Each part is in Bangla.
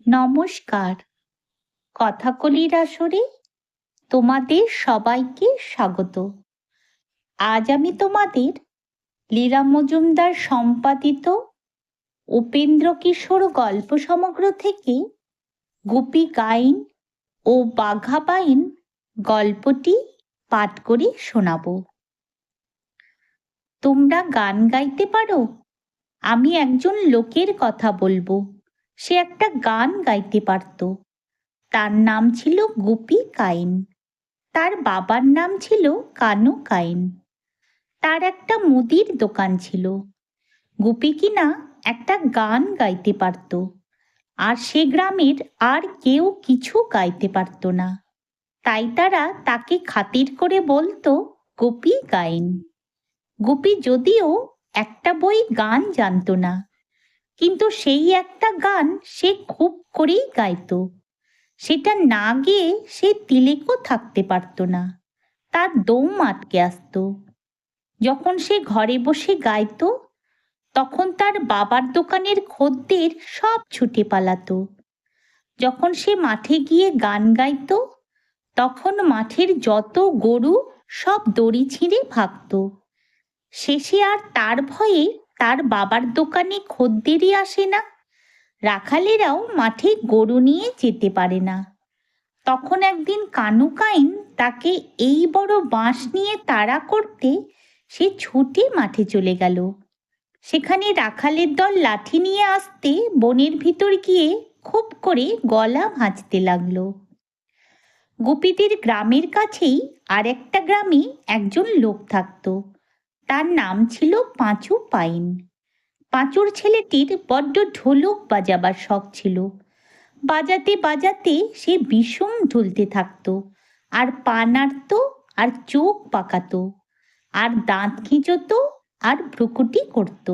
নমস্কার। কথাকলির আসরে তোমাদের সবাইকে স্বাগত। আজ আমি তোমাদের লীলা মজুমদার সম্পাদিত উপেন্দ্র কিশোর গল্প সমগ্র থেকে গুপি গাইন ও বাঘা বাইন গল্পটি পাঠ করে শোনাব। তোমরা গান গাইতে পারো? আমি একজন লোকের কথা বলবো। সে একটা গান গাইতে পারত। তার নাম ছিল গুপি কাইন। তার বাবার নাম ছিল কানু কাইন। তার একটা মুদির দোকান ছিল। গুপি কিনা একটা গান গাইতে পারত, আর সে গ্রামের আর কেউ কিছু গাইতে পারত না। তাই তারা তাকে খাতির করে বলতো গুপি গাইন। গুপি যদিও একটা বই গান জানতো না, কিন্তু সেই একটা গান সে খুব করেই গাইতো। সেটা না গেয়ে সে তিলেকও থাকতে পারত না। তার দম আটকে আসত। যখন সে ঘরে বসে গাইতো, তখন তার বাবার দোকানের খদ্দের সব ছুটে পালাতো। যখন সে মাঠে গিয়ে গান গাইতো, তখন মাঠের যত গরু সব দড়ি ছিঁড়ে ভাগত। শেষে আর তার ভয়ে তার বাবার দোকানে খদ্দেরই আসে না। রাখালেরাও মাঠে গরু নিয়ে যেতে পারে না। তখন একদিন কানু কাইন তাকে এই বড় বাঁশ নিয়ে তাড়া করতে সে ছুটে মাঠে চলে গেল। সেখানে রাখালের দল লাঠি নিয়ে আসতে বনের ভিতর গিয়ে খুব করে গলা ভাঁজতে লাগলো। গুপিদের গ্রামের কাছেই আর একটা গ্রামে একজন লোক থাকত। তার নাম ছিল পাঁচু পাইন। পাঁচুর ছেলেটির বড্ড ঢোলক বাজাবার শখ ছিল। বাজাতে বাজাতে সে বিষম ঢুলতে থাকতো, আর পা নাড়ত, আর চোখ পাকাতো, আর দাঁত খিঁচত, আর ভ্রুকুটি করত।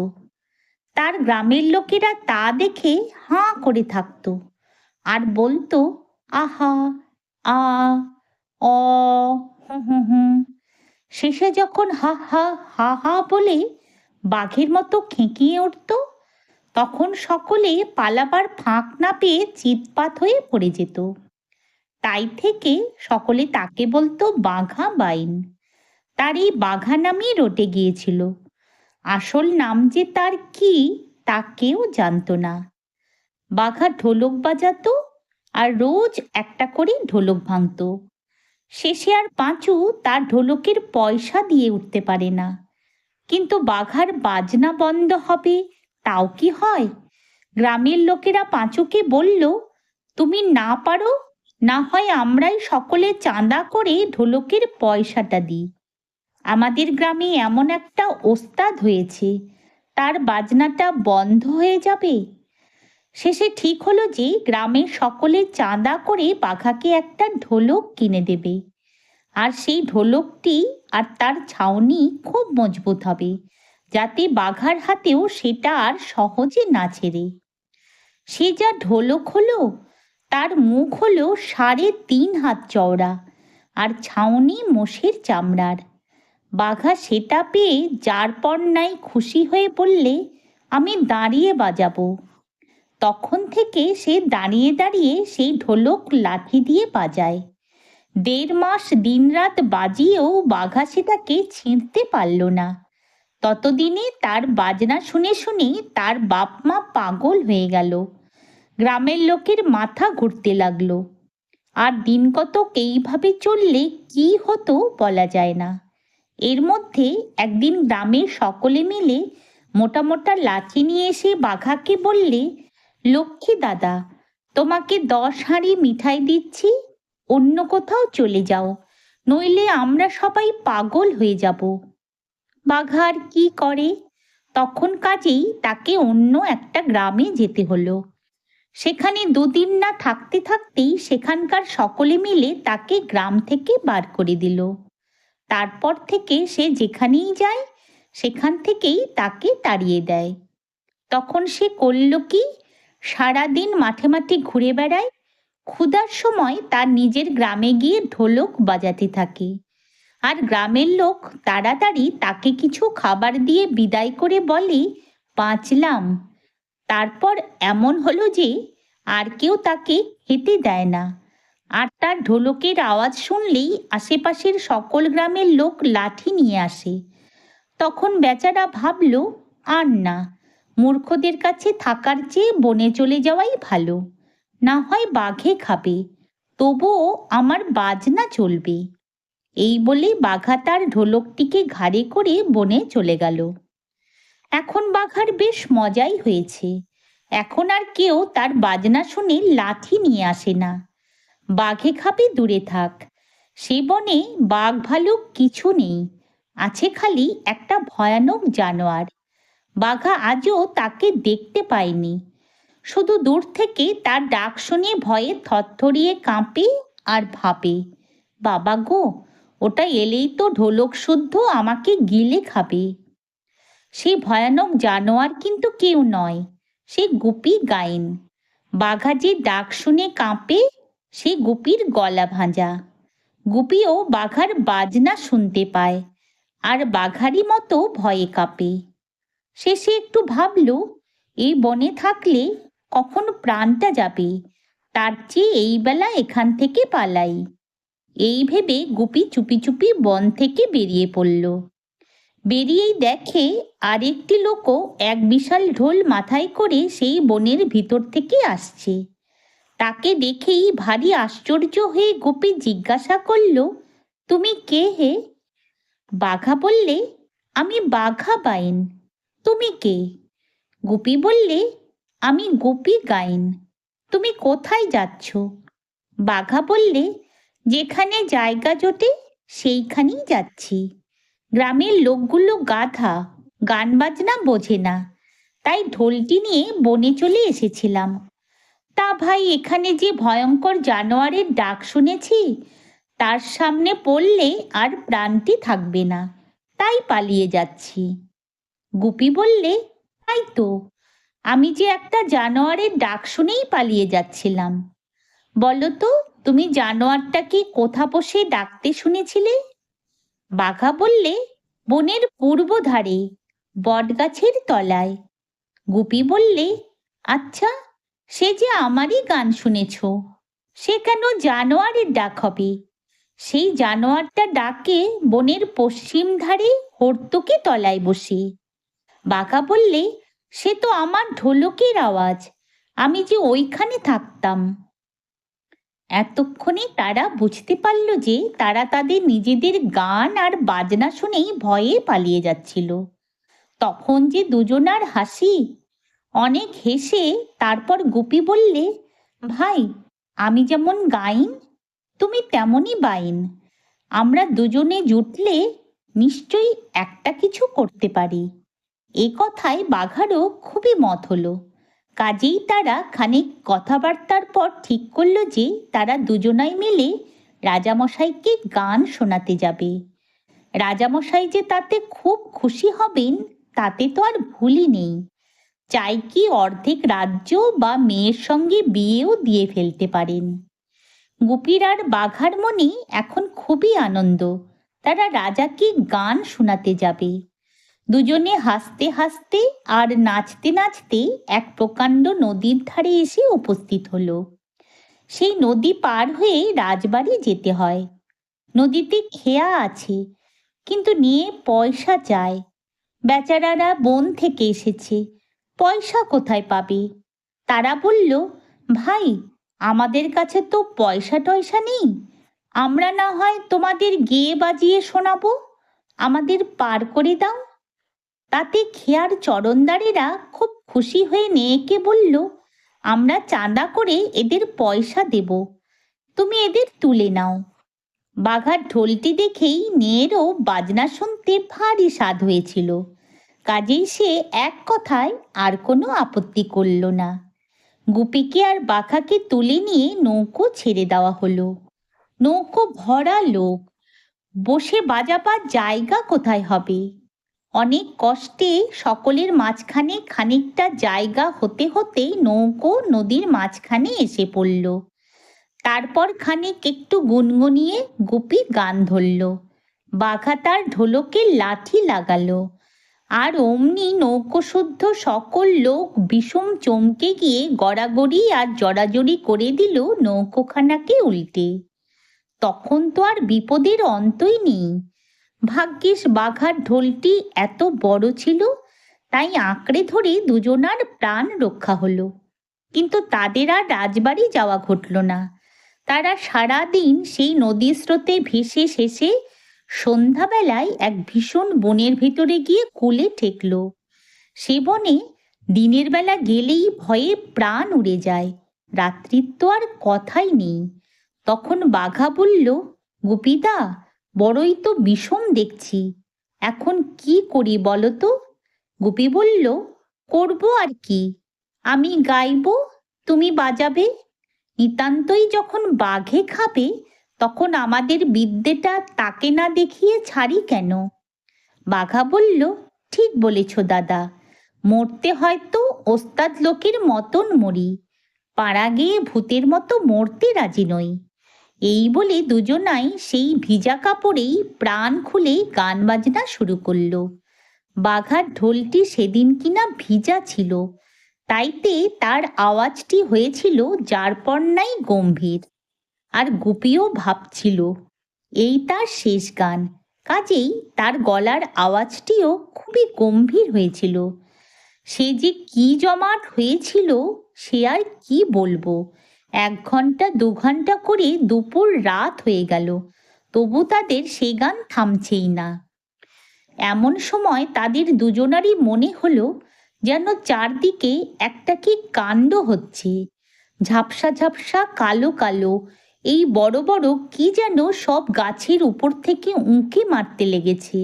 তার গ্রামের লোকেরা তা দেখে হাঁ করে থাকতো, আর বলতো, আহা, আ, অ, হুঁ হুঁ হুঁ। শেষে যখন হা হা হা হা বলে বাঘের মতো খেঁকিয়ে উঠত, তখন সকলে পালাবার ফাঁক না পেয়ে চিৎপাত হয়ে পড়ে যেত। তাই থেকে সকলে তাকে বলতো বাঘা বাইন। তার এই বাঘা নামই রটে গিয়েছিল। আসল নাম যে তার কি, তা কেউ জানত না। বাঘা ঢোলক বাজাতো, আর রোজ একটা করে ঢোলক ভাঙত। শেষে আর পাঁচু তার ঢোলকের পয়সা দিয়ে উঠতে পারে না। কিন্তু বাঘার বাজনা বন্ধ হবে তাও কি হয়? গ্রামের লোকেরা পাঁচুকে বলল, তুমি না পারো, না হয় আমরাই সকলে চাঁদা করে ঢোলকের পয়সাটা দিই। আমাদের গ্রামে এমন একটা ওস্তাদ হয়েছে, তার বাজনাটা বন্ধ হয়ে যাবে। শেষে ঠিক হলো যে গ্রামের সকলে চাঁদা করে বাঘাকে একটা ঢোলক কিনে দেবে। আর সেই ঢোলকটি আর তার ছাউনি খুব মজবুত হবে, যাতে বাঘার হাতেও সেটা আর সহজে না ছেড়ে। সে যা ঢোলক হলো, তার মুখ হলো 3.5 হাত চওড়া, আর ছাউনি মোষের চামড়ার। বাঘা সেটা পেয়ে যার পর নাই খুশি হয়ে বললে, আমি দাঁড়িয়ে বাজাবো। তখন থেকে সে দাঁড়িয়ে দাঁড়িয়ে সেই ঢোলক লাঠি দিয়ে বাজায়। 1.5 মাস দিনরাত বাজিয়েও বাঘা সেটাকে ছিঁড়তে পারল না। ততদিনে তার বাজনা শুনে শুনে তার বাপ মা পাগল হয়ে গেল। গ্রামের লোকের মাথা ঘুরতে লাগলো। আর দিন কতক এইভাবে চললে কি হতো বলা যায় না। এর মধ্যে একদিন গ্রামের সকলে মিলে মোটা মোটা লাঠি নিয়ে এসে বাঘাকে বললে, লক্ষ্মী দাদা, তোমাকে 10 হাঁড়ি মিঠাই দিচ্ছি, অন্য কোথাও চলে যাও, নইলে আমরা সবাই পাগল হয়ে যাব। বাঘা আর কি করে? তখন কাজেই তাকে অন্য একটা গ্রামে যেতে হলো। সেখানে 2 দিন না থাকতে থাকতেই সেখানকার সকলে মিলে তাকে গ্রাম থেকে বার করে দিল। তারপর থেকে সে যেখানেই যায়, সেখান থেকেই তাকে তাড়িয়ে দেয়। তখন সে করল কি, সারাদিন মাঠে মাঠে ঘুরে বেড়ায়। ক্ষুধার সময় তার নিজের গ্রামে গিয়ে ঢোলক বাজাতে থাকে। আর গ্রামের লোক তাড়াতাড়ি তাকে কিছু খাবার দিয়ে বিদায় করে বলে, বাঁচলাম। তারপর এমন হলো যে আর কেউ তাকে খেতে দেয় না। আর তার ঢোলকের আওয়াজ শুনলেই আশেপাশের সকল গ্রামের লোক লাঠি নিয়ে আসে। তখন বেচারা ভাবল, আর না, মূর্খদের কাছে থাকার চেয়ে বনে চলে যাওয়াই ভালো। না হয় বাঘে খাবে, তবুও আমার বাজনা চলবে। এই বলে বাঘা তার ঢোলকটিকে ঘাড়ে করে বনে চলে গেল। এখন বাঘার বেশ মজাই হয়েছে। এখন আর কেউ তার বাজনা শুনে লাঠি নিয়ে আসে না। বাঘে খাবে দূরে থাক, সে বনে বাঘ ভালুক কিছু নেই, আছে খালি একটা ভয়ানক জানোয়ার। বাঘা আজও তাকে দেখতে পায়নি, শুধু দূর থেকে তার ডাক শুনে ভয়ে থরথরিয়ে কাঁপে আর ভাবে, বাবা গো, ওটা এলেই তো ঢোলক শুদ্ধ আমাকে গিলে খাবে। সেই ভয়ানক জানোয়ার কিন্তু কেউ নয়, সে গুপি গাইন। বাঘা যে ডাক শুনে কাঁপে, সে গুপির গলা ভাঁজা। গুপিও বাঘার বাজনা শুনতে পায় আর বাঘারই মতো ভয়ে কাঁপে। সে একটু ভাবল, এই বনে থাকলে কখন প্রাণটা যাবে, তার চেয়ে এই বেলা এখান থেকে পালাই। এই ভেবে গুপি চুপি চুপি বন থেকে বেরিয়ে পড়ল। বেরিয়েই দেখে আরেকটি লোকও এক বিশাল ঢোল মাথায় করে সেই বনের ভিতর থেকে আসছে। তাকে দেখেই ভারী আশ্চর্য হয়ে গুপি জিজ্ঞাসা করল, তুমি কে হে? বাঘা বললে, আমি বাঘা বাইন। তুমি কে? গুপি বললে, আমি গুপি গাইন। তুমি কোথায় যাচ্ছ? বাঘা বললে, যেখানে জায়গা জোটে সেইখানেই যাচ্ছি। গ্রামের লোকগুলো গাধা, গান বাজনা বোঝে না, তাই ঢোলটি নিয়ে বনে চলে এসেছিলাম। তা ভাই, এখানে যে ভয়ঙ্কর জানোয়ারের ডাক শুনেছি, তার সামনে পড়লে আর প্রাণটি থাকবে না, তাই পালিয়ে যাচ্ছি। গুপি বললে, তাই তো, আমি যে একটা জানোয়ারের ডাক শুনেই পালিয়ে যাচ্ছিলাম। বলো তো, তুমি জানোয়ারটাকে কোথা বসে ডাকতে শুনেছিলে? বাঘা বললে, বনের পূর্ব ধারে, বটগাছের তলায়। গুপি বললে, আচ্ছা, সে যে আমারই গান শুনেছ, সে কেন জানোয়ারের ডাক হবে? সেই জানোয়ারটা ডাকে বনের পশ্চিম ধারে হর্তুকি তলায় বসে। বাঘা বললে, সে তো আমার ঢোলকের আওয়াজ, আমি যে ওইখানে থাকতাম। এতক্ষণে তারা বুঝতে পারল যে তারা তাদের নিজেদের গান আর বাজনা শুনেই ভয়ে পালিয়ে যাচ্ছিল। তখন যে দুজনার হাসি! অনেক হেসে তারপর গুপি বললে, ভাই, আমি যেমন গাইন, তুমি তেমনই বাইন। আমরা দুজনে জুটলে নিশ্চয়ই একটা কিছু করতে পারি। এ কথায় বাঘারও খুবই মত হলো। কাজেই তারা খানিক কথাবার্তার পর ঠিক করল যে তারা দুজনাই মিলে রাজামশাইকে গান শোনাতে যাবে। রাজামশাই যে তাতে খুব খুশি হবেন, তাতে তো আর ভুলই নেই। চাই কি অর্ধেক রাজ্য বা মেয়ের সঙ্গে বিয়েও দিয়ে ফেলতে পারেন। গুপির আর বাঘার মনে এখন খুবই আনন্দ, তারা রাজাকে গান শোনাতে যাবে। দুজনে হাসতে হাসতে আর নাচতে নাচতে এক প্রকাণ্ড নদীর ধারে এসে উপস্থিত হলো। সেই নদী পার হয়ে রাজবাড়ি যেতে হয়। নদীতে খেয়া আছে, কিন্তু নিয়ে পয়সা চায়। বেচারারা বন থেকে এসেছে, পয়সা কোথায় পাবে? তারা বলল, ভাই, আমাদের কাছে তো পয়সা টয়সা নেই, আমরা না হয় তোমাদের গেয়ে বাজিয়ে শোনাবো, আমাদের পার করে দাও। তাতে খেয়ার চরণদারেরা খুব খুশি হয়ে নেয়েকে বলল, আমরা চাঁদা করে এদের পয়সা দেব, তুমি এদের তুলে নাও। বাঘার ঢোলটি দেখেই নেয়েরও বাজনা শুনতে ভারী স্বাদ হয়েছিল, কাজেই সে এক কথায় আর কোনো আপত্তি করল না। গুপিকে আর বাঘাকে তুলে নিয়ে নৌকো ছেড়ে দেওয়া হলো। নৌকো ভরা লোক, বসে বাজাবার জায়গা কোথায় হবে? অনেক কষ্টে সকলের মাঝখানে খানিকটা জায়গা হতে হতেই নৌকো নদীর মাঝখানে এসে পড়ল। তারপর খানিক একটু গুনগুনিয়ে গুপি গান ধরল। বাঘা তার ঢোলকে লাঠি লাগালো। আর অমনি নৌকোশুদ্ধ সকল লোক বিষম চমকে গিয়ে গড়াগড়ি আর জড়াজড়ি করে দিল নৌকোখানাকে উল্টে। তখন তো আর বিপদের অন্তই নেই। ভাগ্যিস বাঘার ঢোলটি এত বড় ছিল, তাই আঁকড়ে ধরে দুজনার প্রাণ রক্ষা হলো। কিন্তু তাদের আর রাজবাড়ি যাওয়া ঘটল না। তারা সারাদিন সেই নদীর স্রোতে ভেসে শেষে সন্ধ্যাবেলায় এক ভীষণ বনের ভিতরে গিয়ে কূলে ঠেকল। সে বনে দিনের বেলা গেলেই ভয়ে প্রাণ উড়ে যায়, রাত্রির তো আর কথাই নেই। তখন বাঘা বলল, গুপিদা, বড়ই তো বিষম দেখছি, এখন কি করি বলো তো? গুপি বলল, করবো আর কি, আমি গাইব, তুমি বাজাবে। নিতান্তই যখন বাঘে খাবে, তখন আমাদের বিদ্যেটা তাকে না দেখিয়ে ছাড়ি কেন? বাঘা বলল, ঠিক বলেছ দাদা, মরতে হয়তো ওস্তাদ লোকের মতন মরি, পাড়া গিয়ে ভূতের মতো মরতে রাজি নই। এই বলে দুজনাই সেই ভিজা কাপড়েই প্রাণ খুলে গান বাজনা শুরু করলো। বাঘার ঢোলটি সেদিন কিনা ভিজা ছিল, তাইতে তার আওয়াজটি হয়েছিল যারপরনাই গম্ভীর। আর গুপিও ভাবছিল এই তার শেষ গান, কাজেই তার গলার আওয়াজটিও খুবই গম্ভীর হয়েছিল। সে যে কি জমাট হয়েছিল সে আর কি বলবো। 1 ঘন্টা 2 ঘন্টা করে দুপুর রাত হয়ে গেল, তবু তাদের সে গান থামছেই না। এমন সময় তাদের দুজনারই মনে হলো যেন চারদিকে একটা কি কাণ্ড হচ্ছে। ঝাপসা ঝাপসা কালো কালো এই বড় বড় কি যেন সব গাছের উপর থেকে উঁকি মারতে লেগেছে।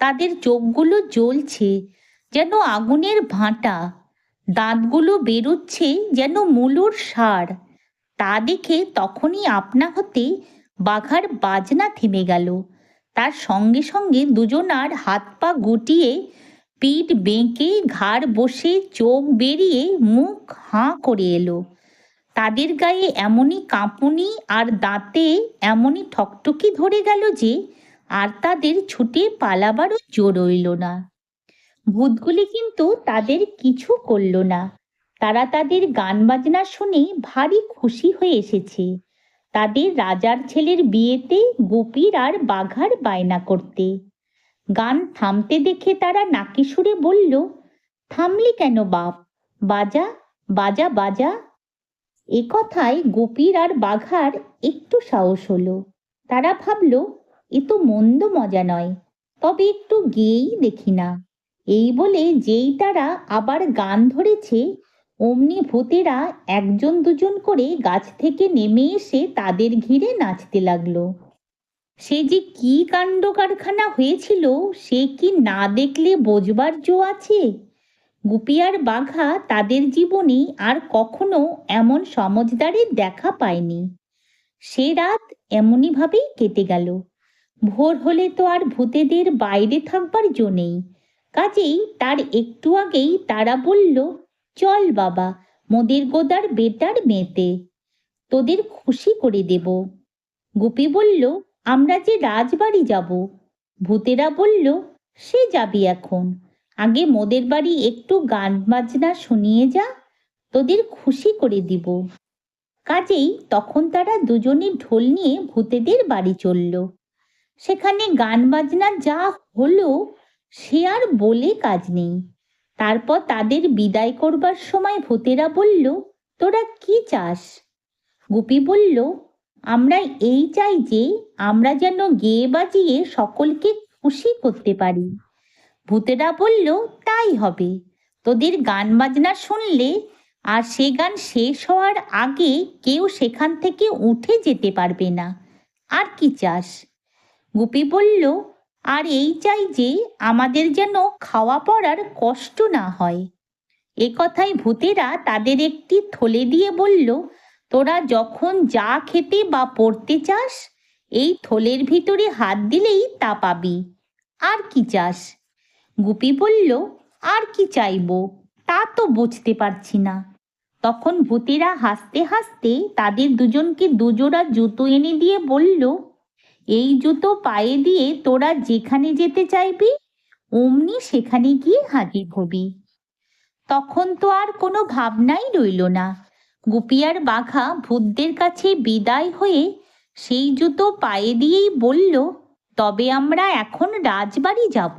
তাদের চোখগুলো জ্বলছে যেন আগুনের ভাঁটা, দাঁতগুলো বেরোচ্ছে যেন মূলোর সার। তা দেখে তখনই আপনা হতে বাঘার বাজনা থেমে গেল। তার সঙ্গে সঙ্গে দুজনার হাত পা গুটিয়ে, পিঠ বেঁকে, ঘাড় বসে, চোখ বেরিয়ে, মুখ হাঁ করে এলো। তাদের গায়ে এমনই কাঁপুনি আর দাঁতে এমনই ঠকঠকি ধরে গেল যে আর তাদের ছুটে পালাবারও জোর রইল না। ভূতগুলি কিন্তু তাদের কিছু করল না। তারা তাদের গান বাজনা শুনে ভারী খুশি হয়ে এসেছে তাদের রাজার ছেলের বিয়েতে গুপির আর বাঘার বায়না করতে। গান থামতে দেখে তারা নাকি সুরে বলল, থামলি কেন বাপ, বাজা বাজা বাজা। এ কথায় গুপির আর বাঘার একটু সাহস হলো। তারা ভাবল, এ তো মন্দ মজা নয়, তবে একটু গেয়েই দেখি না। এই বলে যেই তারা আবার গান ধরেছে, অমনি ভূতেরা 1 জন 2 জন করে গাছ থেকে নেমে এসে তাদের ঘিরে নাচতে লাগলো। সে যে কি কাণ্ড কারখানা হয়েছিল সে কি না দেখলে বোঝবার জো আছে? গুপি আর বাঘা তাদের জীবনে আর কখনো এমন সমজদারের দেখা পায়নি। সে রাত এমনিভাবেই কেটে গেল। ভোর হলে তো আর ভূতেদের বাইরে থাকবার জো নেই, কাজেই তার একটু আগেই তারা বলল, চল বাবা, মোদের গোদার বেটার মেয়েতে, তোদের খুশি করে দেব। গুপি বলল, আমরা যে রাজবাড়ি যাব। ভূতেরা বলল, সে যাবি এখন, আগে মোদের বাড়ি একটু গান বাজনা শুনিয়ে যা, তোদের খুশি করে দিব। কাজেই তখন তারা দুজনে ঢোল নিয়ে ভূতেদের বাড়ি চলল। সেখানে গান বাজনা যা হলো সে আর বলে কাজ নেই। তারপর তাদের বিদায় করবার সময় ভূতেরা বলল, তোরা কি চাস? গুপি বলল, আমরা এই চাই যে আমরা যেন গেয়ে বাজিয়ে সকলকে খুশি করতে পারি। ভূতেরা বলল, তাই হবে, তোদের গান বাজনা শুনলে আর সে গান শেষ হওয়ার আগে কেউ সেখান থেকে উঠে যেতে পারবে না। আর কি চাস? গুপি বলল, আর এই চাই যে আমাদের যেন খাওয়া পড়ার কষ্ট না হয়। এ কথায় ভূতেরা তাদের একটি থলে দিয়ে বলল, তোরা যখন যা খেতে বা পড়তে চাস এই থলের ভিতরে হাত দিলেই তা পাবি। আর কি চাস? গুপি বলল, আর কি চাইব তা তো বুঝতে পারছি না। তখন ভূতেরা হাসতে হাসতে তাদের দুজনকে 2 জোড়া জুতো এনে দিয়ে বলল, এই জুতো পায়ে দিয়ে তোরা যেখানে যেতে চাইবি অমনি সেখানে গিয়ে হাজির হবি। তখন তো আর কোনো ভাবনাই রইল না। গুপি আর বাঘা ভূতদের কাছে বিদায় হয়ে সেই জুতো পায়ে দিয়েই বলল, তবে আমরা এখন রাজবাড়ি যাব।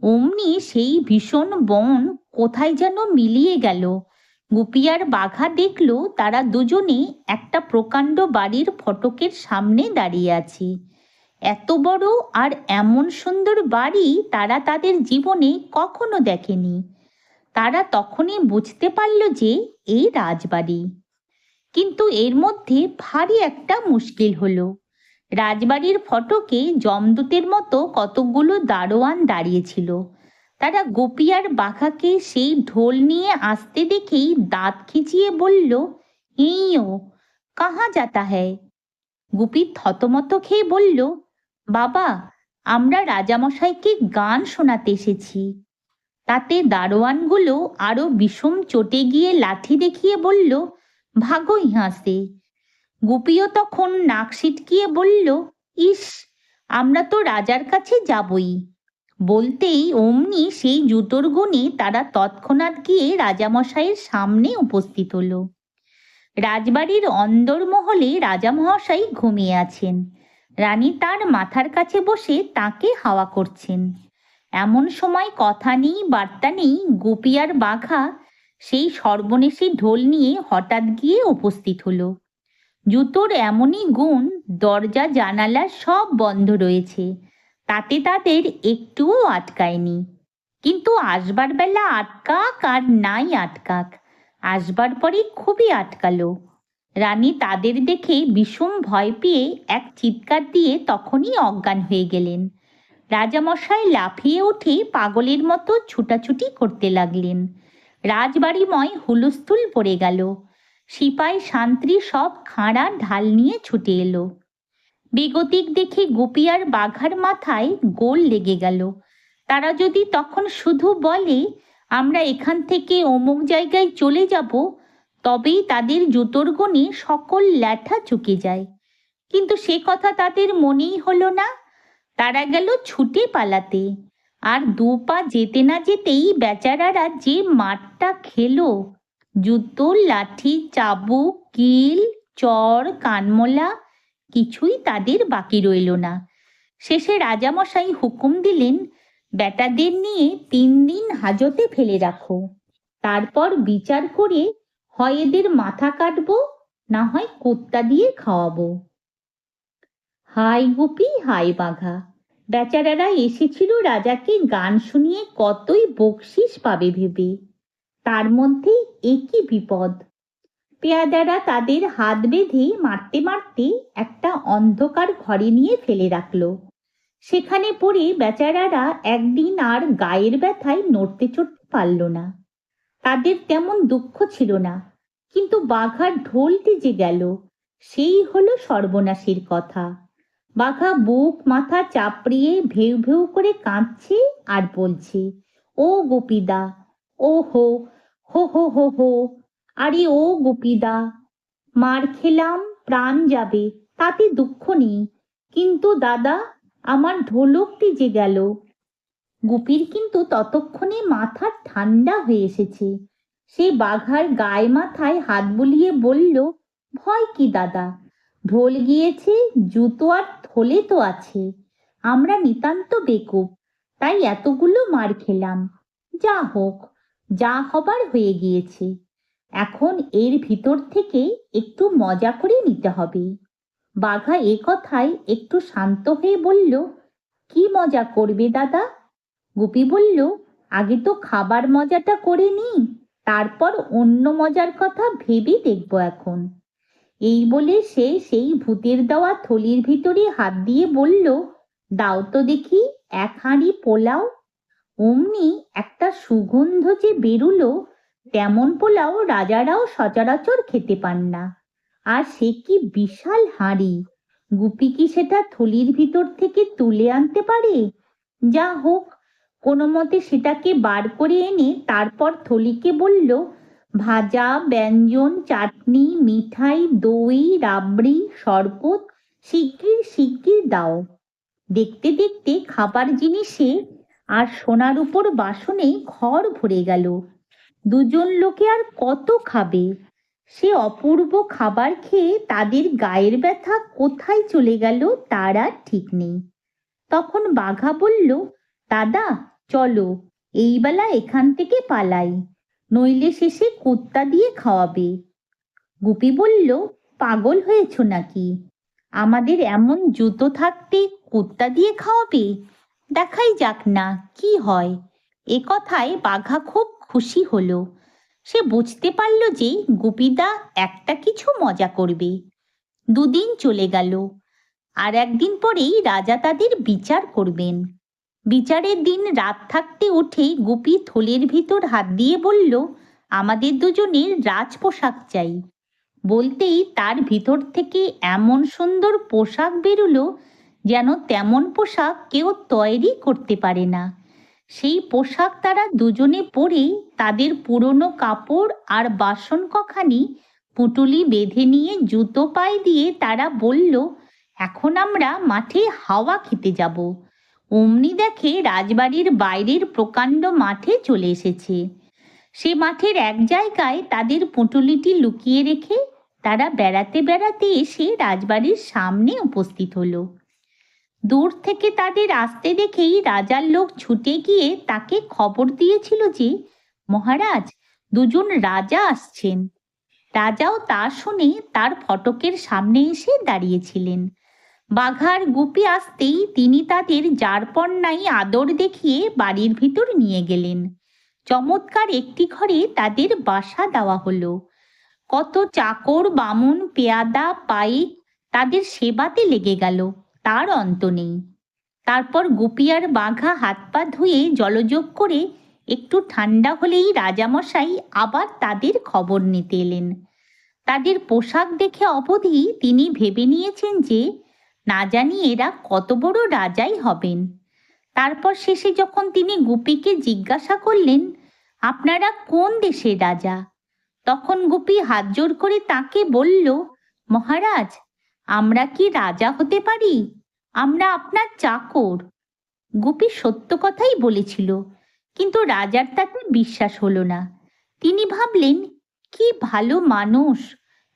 অমনি সেই ভীষণ বন কোথায় যেন মিলিয়ে গেল। গুপি আর বাঘা দেখল তারা দুজনে একটা প্রকাণ্ড বাড়ির ফটকের সামনে দাঁড়িয়ে আছে। এত বড় আর এমন সুন্দর বাড়ি তারা তাদের জীবনে কখনো দেখেনি। তারা তখনই বুঝতে পারল যে এই রাজবাড়ি। কিন্তু এর মধ্যে ভারী একটা মুশকিল হলো। রাজবাড়ির ফটকে যমদূতের মতো কতগুলো দারোয়ান দাঁড়িয়েছিল। তারা গুপি আর বাঘাকে সেই ঢোল নিয়ে আসতে দেখেই দাঁত খিচিয়ে বলল, ইও কাহা যাতা হ্যায়? গুপি থতমত খেয়ে বলল, বাবা, আমরা রাজামশাইকে গান শোনাতে এসেছি। তাতে দারোয়ানগুলো আরো বিষম চটে গিয়ে লাঠি দেখিয়ে বলল, ভাগো ইহা সে। গুপিও তখন নাক সিটকিয়ে বলল, ইস, আমরা তো রাজার কাছে যাবই। বলতেই অমনি সেই জুতোর গুণে তারা তৎক্ষণাৎ গিয়ে রাজামশাইয়ের সামনে উপস্থিত হলো। রাজবাড়ির অন্দরমহলে রাজামহাশয় ঘুমিয়ে আছেন। রানী তার মাথার কাছে বসে তাকে হাওয়া করছেন। এমন সময় কথা নেই বার্তা নেই গুপি আর বাঘা সেই সর্বনেশী ঢোল নিয়ে হঠাৎ গিয়ে উপস্থিত হলো। জুতোর এমনই গুণ, দরজা জানালা সব বন্ধ রয়েছে, তাতে তাদের একটুও আটকায়নি। কিন্তু আসবার বেলা আটকাক আর নাই আটকাক, আসবার পরে খুবই আটকালো। রানী তাদের দেখে বিষম ভয় পেয়ে এক চিৎকার দিয়ে তখনই অজ্ঞান হয়ে গেলেন। রাজামশাই লাফিয়ে উঠে পাগলের মতো ছুটাছুটি করতে লাগলেন। রাজবাড়িময় হুলস্থুল পড়ে গেল। সিপাই শান্ত্রী সব খাঁড়া ঢাল নিয়ে ছুটে এলো। বেগতিক দেখে গুপি আর বাঘার মাথায় গোল লেগে গেল। তারা যদি তখন শুধু বলে, আমরা এখান থেকে অমুক জায়গায় চলে যাব, তবেই তাদের জুতোর গুণে সকল ল্যাঠা চুকে যায়। কিন্তু সে কথা তাদের মনেই হলো না। তারা গেল ছুটে পালাতে। আর দু পা যেতে না যেতেই বেচারারা যে মারটা খেলো! জুতো, লাঠি, চাবুক, কিল, চড়, কানমোলা, কিছুই তাদের বাকি রইল না। শেষে রাজামশাই হুকুম দিলেন, বেটাদের নিয়ে 3 দিন হাজতে ফেলে রাখো। তারপর বিচার করে হয় এদের মাথা কাটবো, না হয় কুত্তা দিয়ে খাওয়াবো। হাই গুপি, হাই বাঘা, বেচারারা এসেছিল রাজাকে গান শুনিয়ে কতই বকশিস পাবে ভেবে। তার মধ্যে একই বিপদ। পেয়াদারা তাদের হাত বেঁধে মারতে মারতে একটা অন্ধকার ঘরে নিয়ে ফেলে রাখলো। সেখানে পড়ে বেচারারা একদিন আর গায়ের ব্যথায় নড়তে চড়তে পারল না। তাদের তেমন দুঃখ ছিল না, কিন্তু বাঘার ঢোলটি যে গেল, সেই হলো সর্বনাশের কথা। বাঘা বুক মাথা চাপড়িয়ে ভেউ ভেউ করে কাঁদছে আর বলছে, ও গোপীদা, ও হো হো হো হো হো, আরে ও গোপীদা, মার খেলাম, প্রাণ যাবে, তাতে দুঃখ নেই, কিন্তু দাদা, আমার ঢোলকটি যে গেল। গুপির কিন্তু ততক্ষণে মাথা ঠান্ডা হয়ে এসেছে। সে বাঘার গায়ে মাথায় হাত বুলিয়ে বলল, ভয় কি দাদা, ঢোল গিয়েছে, জুতো আর থলে তো আছে। আমরা নিতান্ত বেকুব, তাই এতগুলো মার খেলাম। যা হোক, যা হবার হয়ে গিয়েছে। এখন এর ভিতর থেকে একটু মজা করে নিতে হবে। বাঘা এ কথায় একটু শান্ত হয়ে বলল, কি মজা করবে দাদা? গুপি বলল, আগে তো খাবার মজাটা করে নি, তারপর অন্য মজার কথা ভেবে দেখব এখন। এই বলে সে সেই ভূতের দেওয়া থলির ভিতরে হাত দিয়ে বলল, দাও তো দেখি 1 হাঁড়ি পোলাও। অমনি একটা সুগন্ধ যে বেরুলো, তেমন পোলাও রাজারাও সচরাচর খেতে পান না। আর সে কি বিশাল হাঁড়ি! গুপি কি সেটা থলির ভিতর থেকে তুলে আনতে পারে? যা হোক, কোনো মতে সেটাকে বার করে এনে তারপর থলিকে বলল, ভাজা, ব্যঞ্জন, চাটনি, মিঠাই, দই, রাবড়ি, শরবত শিগগির শিগগির দাও। দেখতে দেখতে খাবার জিনিসে আর সোনার উপর বাসনে ঘর ভরে গেল। দুজন লোকে আর কত খাবে? সে অপূর্ব খাবার খেয়ে তাদের গায়ের ব্যথা কোথায় চলে গেল তার আর ঠিক নেই। তখন বাঘা বলল, দাদা চলো, এই বেলা এখান থেকে পালাই, নইলে শেষে কুত্তা দিয়ে খাওয়াবে। গুপি বলল, পাগল হয়েছ নাকি? আমাদের এমন জুতো থাকতে কুত্তা দিয়ে খাওয়াবে? দেখাই যাক না কি হয়। এ কথায় বাঘা খুব খুশি হলো। সে বুঝতে পারল যে গুপিদা একটা কিছু মজা করবে। দুদিন চলে গেল। আর একদিন পরেই রাজা তাদের বিচার করবেন। বিচারের দিন রাত থাকতে উঠে গুপি থলের ভিতর হাত দিয়ে বলল, আমাদের দুজনের রাজ পোশাক চাই। বলতেই তার ভিতর থেকে এমন সুন্দর পোশাক বেরুলো যেন তেমন পোশাক কেউ তৈরি করতে পারে না। সেই পোশাক তারা দুজনে পরে তাদের পুরনো কাপড় আর বাসন কখানি পুটুলি বেঁধে নিয়ে জুতো পায়ে দিয়ে তারা বলল, এখন আমরা মাঠে হাওয়া খেতে যাব। অমনি দেখে রাজবাড়ির বাইরের প্রকাণ্ড মাঠে চলে এসেছে। সে মাঠের এক জায়গায় তাদের পুঁটুলিটি লুকিয়ে রেখে তারা বেড়াতে বেড়াতে এসে রাজবাড়ির সামনে উপস্থিত হলো। দূর থেকে তাদের আসতে দেখেই রাজার লোক ছুটে গিয়ে তাকে খবর দিয়েছিল যে মহারাজ, দুজন রাজা আসছেন। রাজাও তা শুনে তার ফটকের সামনে এসে দাঁড়িয়েছিলেন। বাঘার গুপি আসতেই তিনি তাদের যারপরনাই আদর দেখিয়ে বাড়ির ভিতর নিয়ে গেলেন। চমৎকার একটি ঘরে তাদের বাসা দেওয়া হলো। কত চাকর বামুন পেয়াদা পাইক তাদের সেবাতে লেগে গেল, তার অন্ত নেই। তারপর গুপি আর বাঘা হাত পা ধুয়ে জলযোগ করে একটু ঠান্ডা হলেই রাজামশাই আবার তাদের খবর নিতে এলেন। তাদের পোশাক দেখে অবধি তিনি ভেবে নিয়েছেন যে না জানি এরা কত বড় রাজাই হবেন। তারপর শেষে যখন তিনি গুপিকে জিজ্ঞাসা করলেন, আপনারা কোন দেশের রাজা? তখন গুপি হাত জোর করে তাকে বলল, মহারাজ, আমরা কি রাজা হতে পারি? আমরা আপনার চাকর। গুপি সত্য কথাই বলেছিল, কিন্তু রাজার তাতে বিশ্বাস হলো না। তিনি ভাবলেন, কি ভালো মানুষ,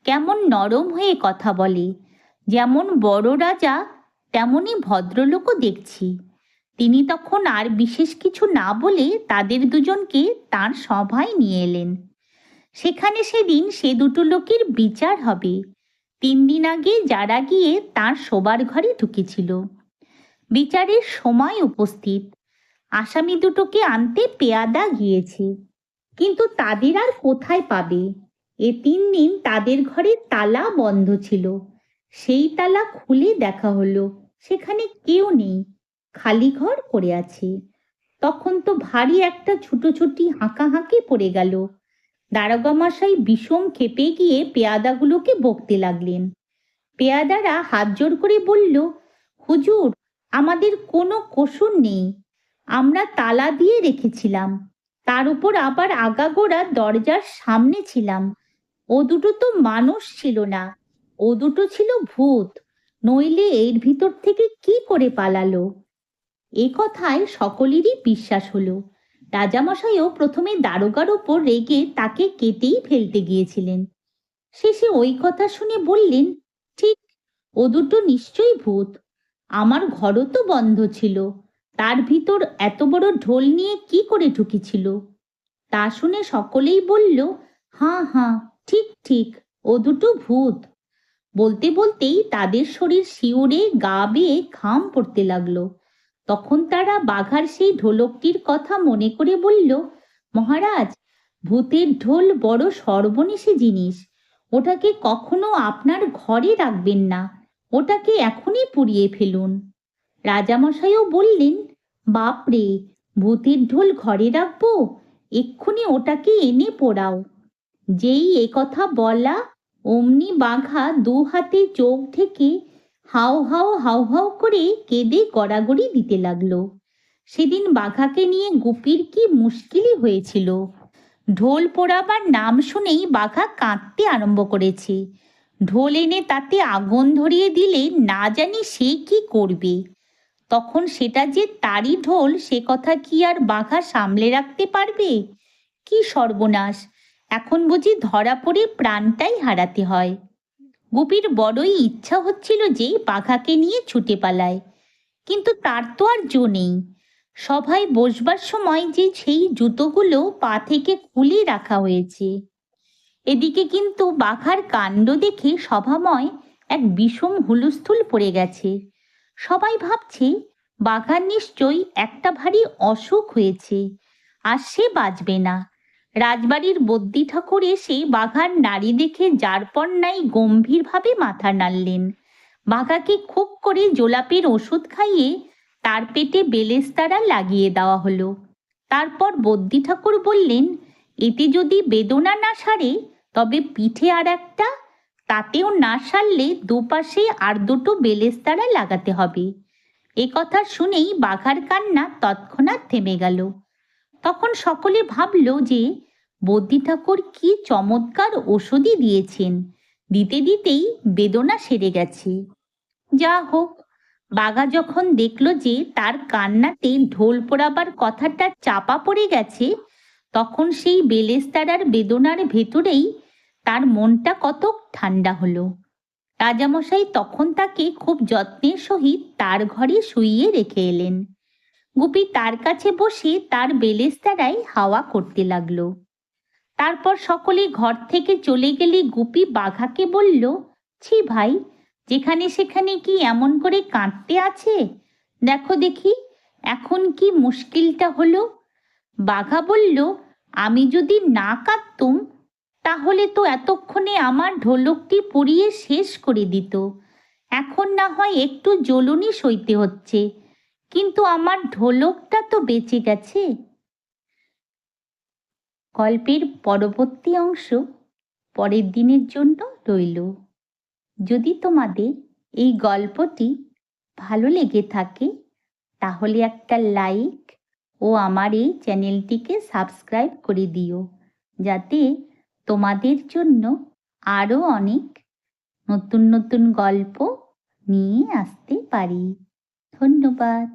কেমন নরম হয়ে কথা বলে। যেমন বড় রাজা তেমনই ভদ্রলোকও দেখছি। তিনি তখন আর বিশেষ কিছু না বলে তাদের দুজনকে তার সভায় নিয়ে এলেন। সেখানে সেদিন সে দুটো লোকের বিচার হবে। 3 দিন আগে যারা গিয়ে তার শোবার ঘরে ঢুকেছিল। বিচারের সময় উপস্থিত। আসামি দুটোকে আনতে পেয়াদা গিয়েছে, কিন্তু তাদের আর কোথায় পাবে? এ 3 দিন তাদের ঘরে তালা বন্ধ ছিল। সেই তালা খুলে দেখা হলো সেখানে কেউ নেই, খালি ঘর পড়ে আছে। তখন তো ভারী একটা ছুটোছুটি হাঁকাহাঁকি পড়ে গেল। দারোগা মশাই বিষম খেপে গিয়ে পেয়াদাগুলোকে বকতে লাগলেন। পেয়াদারা হাত জোর করে বলল, হুজুর, আমাদের কোনো কসুর নেই, আমরা তালা দিয়ে রেখেছিলাম, তার উপর আবার আগাগোড়া দরজার সামনে ছিলাম। ও দুটো তো মানুষ ছিল না, ও দুটো ছিল ভূত, নইলে এর ভিতর থেকে কি করে পালালো? এ কথায় সকলেরই বিশ্বাস হলো। রাজামশাইও প্রথমে দারোগার ওপর রেগে তাকে কেটেই ফেলতে গিয়েছিলেন। শেষে ওই কথা শুনে বললেন, ঠিক, ও দুটো নিশ্চয়ই ভূত। আমার ঘরও তো বন্ধ ছিল, তার ভিতর এত বড় ঢোল নিয়ে কি করে ঢুকেছিল? তা শুনে সকলেই বলল, হাঁ হাঁ, ঠিক ঠিক, ও দুটো ভূত। বলতে বলতেই তাদের শরীর শিউরে গা বেয়ে ঘাম পড়তে লাগলো। তখন তারা বাঘার সেই ঢোলকটির কথা মনে করে বলল, মহারাজ, ভূতের ঢোল বড় সর্বনেশে জিনিস, ওটাকে কখনো আপনার ঘরে রাখবেন না, ওটাকে এখনই পুড়িয়ে ফেলুন। রাজামশাইও বললেন, বাপরে, ভূতের ঢোল ঘরে রাখবো? এক্ষুনি ওটাকে এনে পোড়াও। যেই এ কথা বলা, অমনি বাঘা 2 হাতে চোখ ঢেকে হাউ হাউ হাউ হাউ করে কেঁদে গড়াগড়ি দিতে লাগলো। সেদিন বাঘাকে নিয়ে গুপির কি মুশকিলই হয়েছিল। ঢোল পোড়াবার নাম শুনেই বাঘা কাঁদতে আরম্ভ করেছে। ঢোল এনে তাতে আগুন ধরিয়ে দিলে না জানি সে কি করবে। তখন সেটা যে তারই ঢোল সে কথা কি আর বাঘা সামলে রাখতে পারবে? কি সর্বনাশ! এখন বুঝি ধরা পড়ে প্রাণটাই হারাতে হয়। গুপির বড়ই ইচ্ছা হচ্ছিল যে বাঘাকে নিয়ে ছুটে পালায়, কিন্তু তার তো আর জো নেই। সভায় বসবার সময় যে সেই জুতোগুলো পা থেকে খুলে রাখা হয়েছে। এদিকে কিন্তু বাঘার কাণ্ড দেখে সভাময় এক বিষম হুলস্থুল পড়ে গেছে। সবাই ভাবছে বাঘার নিশ্চয়ই একটা ভারী অসুখ হয়েছে, আর সে বাঁচবে না। রাজবাড়ির বদ্যি ঠাকুর এসে বাঘার নাড়ি দেখে যারপর নাই গম্ভীরভাবে মাথা নাড়লেন। বাঘাকে খুব করে জোলাপের ওষুধ খাইয়ে তার পেটে বেলেস্তারা লাগিয়ে দেওয়া হলো। তারপর বদ্যি ঠাকুর বললেন, এতে যদি বেদনা না সারে তবে পিঠে আর একটা, তাতেও না সারলে দুপাশে আর দুটো বেলেস্তারা লাগাতে হবে। এ কথা শুনেই বাঘার কান্না তৎক্ষণাৎ থেমে গেল। তখন সকলে ভাবল যে বদ্যি ঠাকুর কি চমৎকার ওষুধই দিয়েছেন, দিতে দিতেই বেদনা সেরে গেছে। যা হোক, বাঘা যখন দেখল যে তার কান্নাতে ঢোল পোড়াবার কথাটা চাপা পড়ে গেছে, তখন সেই বেলেস্তারার বেদনার ভেতরেই তার মনটা কত ঠান্ডা হলো। রাজামশাই তখন তাকে খুব যত্নের সহিত তার ঘরে শুইয়ে রেখে এলেন। গুপি তার কাছে বসে তার বেলেস্তারায় হাওয়া করতে লাগলো। তারপর সকলে ঘর থেকে চলে গেলে গুপি বাঘাকে বলল, ছি ভাই, যেখানে সেখানে কি এমন করে কাঁদতে আছে? দেখো দেখি এখন কি মুশকিলটা হলো। বাঘা বলল, আমি যদি না কাঁদতুম তাহলে তো এতক্ষণে আমার ঢোলকটি পুড়িয়ে শেষ করে দিত। এখন না হয় একটু জ্বলুনি সইতে হচ্ছে, কিন্তু আমার ঢোলকটা তো বেঁচে গেছে। গল্পের পরবর্তী অংশ পরের দিনের জন্য রইল। যদি তোমাদের এই গল্পটি ভালো লেগে থাকে তাহলে একটা লাইক ও আমার এই চ্যানেলটিকে সাবস্ক্রাইব করে দিও, যাতে তোমাদের জন্য আরও অনেক নতুন নতুন গল্প নিয়ে আসতে পারি। ধন্যবাদ।